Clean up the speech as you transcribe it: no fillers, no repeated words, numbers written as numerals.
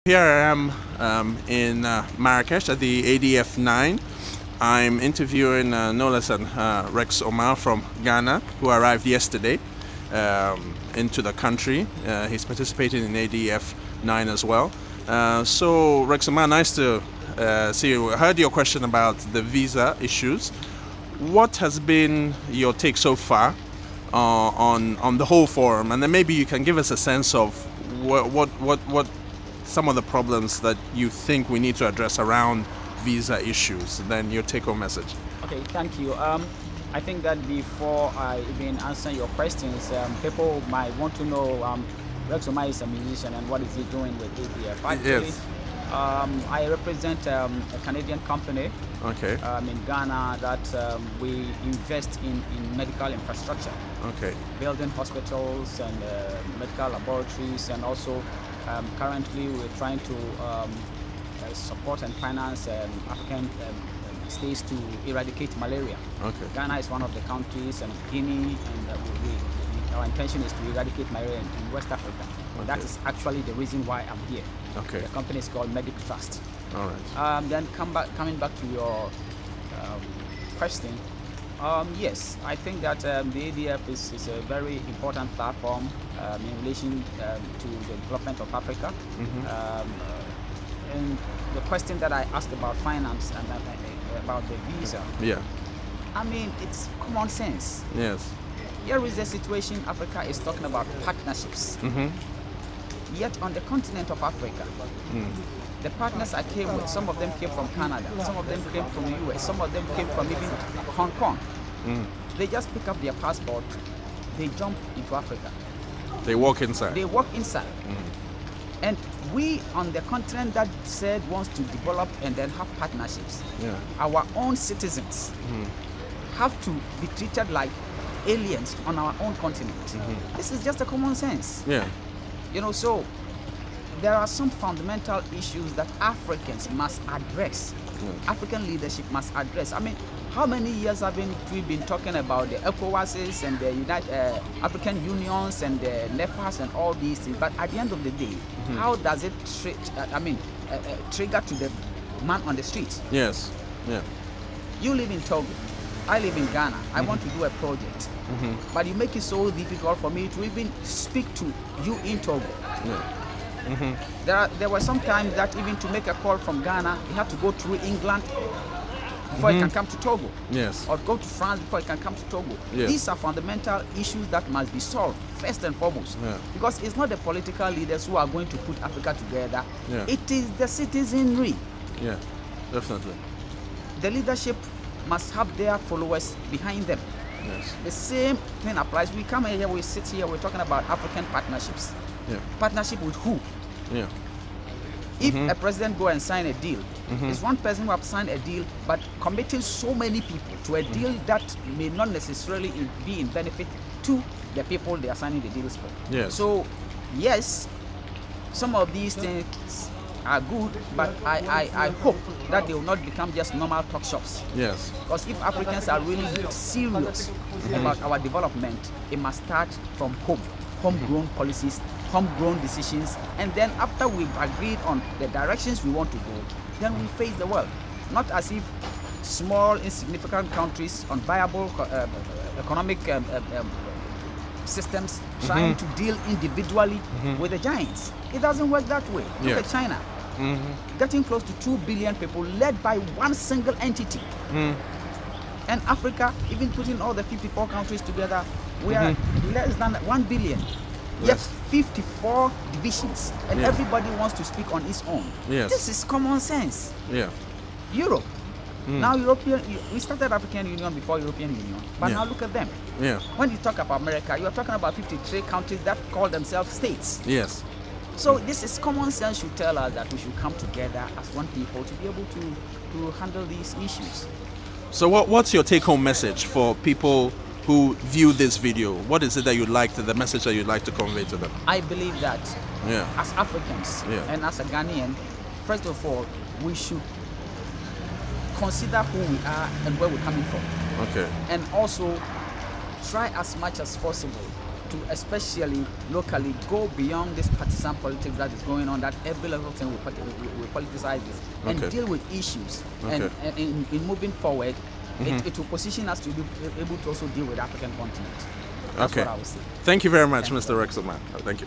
Here I am in Marrakesh at the ADF 9. I'm interviewing no less than Rex Omar from Ghana, who arrived yesterday into the country. He's participating in ADF 9 as well. So, Rex Omar, nice to see you. I heard your question about the visa issues. What has been your take so far on the whole forum? And then maybe you can give us a sense of what some of the problems that you think we need to address around visa issues, then your take-home message. Okay, thank you. I think that before I even answer your questions, people might want to know Rex Omar is a musician and what is he doing with ADF. Actually, Yes. I represent a Canadian company Okay. in Ghana that we invest in medical infrastructure, Okay. building hospitals and medical laboratories, and also currently we're trying to support and finance African states to eradicate malaria. Okay. Ghana is one of the countries, and Guinea, and our intention is to eradicate malaria in West Africa. That Okay. is actually the reason why I'm here. Okay. The company is called Medic Trust. All right. Then coming back to your question, yes, I think that the ADF is a very important platform in relation to the development of Africa. And the question that I asked about finance and about the visa, Yeah. I mean, it's common sense. Yes. Here is the situation Africa is talking about partnerships. Yet on the continent of Africa, the partners I came with, some of them came from Canada, some of them came from the US, some of them came from even Hong Kong. They just pick up their passport, they jump into Africa. They walk inside. They walk inside. And we on the continent that said wants to develop and then have partnerships, Yeah. our own citizens have to be treated like aliens on our own continent. This is just a common sense. Yeah. You know, so there are some fundamental issues that Africans must address. African leadership must address. I mean, how many years have we been talking about the ECOWASs and the African Unions and the NEPAs and all these things? But at the end of the day, how does it trigger to the man on the street? Yes. Yeah. You live in Togo, I live in Ghana. I want to do a project, but you make it so difficult for me to even speak to you in Togo. Yeah. There were some times that even to make a call from Ghana, you have to go through England before it can come to Togo, Yes. or go to France before it can come to Togo. Yes. These are fundamental issues that must be solved first and foremost, Yeah. because it's not the political leaders who are going to put Africa together. Yeah. It is the citizenry. Yeah. Definitely. The leadership must have their followers behind them. Yes. The same thing applies. We come here, we sit here, we're talking about African partnerships. Yeah. Partnership with who? Yeah. If a president go and sign a deal, it's one person who have signed a deal, but committing so many people to a deal that may not necessarily be in benefit to the people they are signing the deals for. Yes. So, yes, some of these things are good, but I hope that they will not become just normal talk shops. Yes. Because if Africans are really serious about our development, it must start from home. Homegrown policies, homegrown decisions, and then after we've agreed on the directions we want to go, then we face the world. Not as if small, insignificant countries on viable economic systems trying to deal individually with the giants. It doesn't work that way. Yeah. Look at China. Getting close to 2 billion people led by one single entity. And Africa, even putting all the 54 countries together, we are less than 1 billion. Yet Yes. 54 divisions, and Yeah. everybody wants to speak on its own. Yes. This is common sense. Yeah. Europe. Now we started African Union before European Union, but Yeah. now look at them. Yeah. When you talk about America, you are talking about 53 countries that call themselves states. Yes. So this is common sense should tell us that we should come together as one people to be able to handle these issues. So what's your take-home message for people who view this video? What is it that the message that you'd like to convey to them? I believe that Yeah. as Africans Yeah. and as a Ghanaian, first of all, we should consider who we are and where we're coming from, Okay. and also try as much as possible to, especially locally, go beyond this partisan politics that is going on, that every little thing we politicize this, and deal with issues. And in moving forward, it will position us to be able to also deal with the African continent. That's what I would say. Thank you very much, Mr. Rex Omar. Thank you.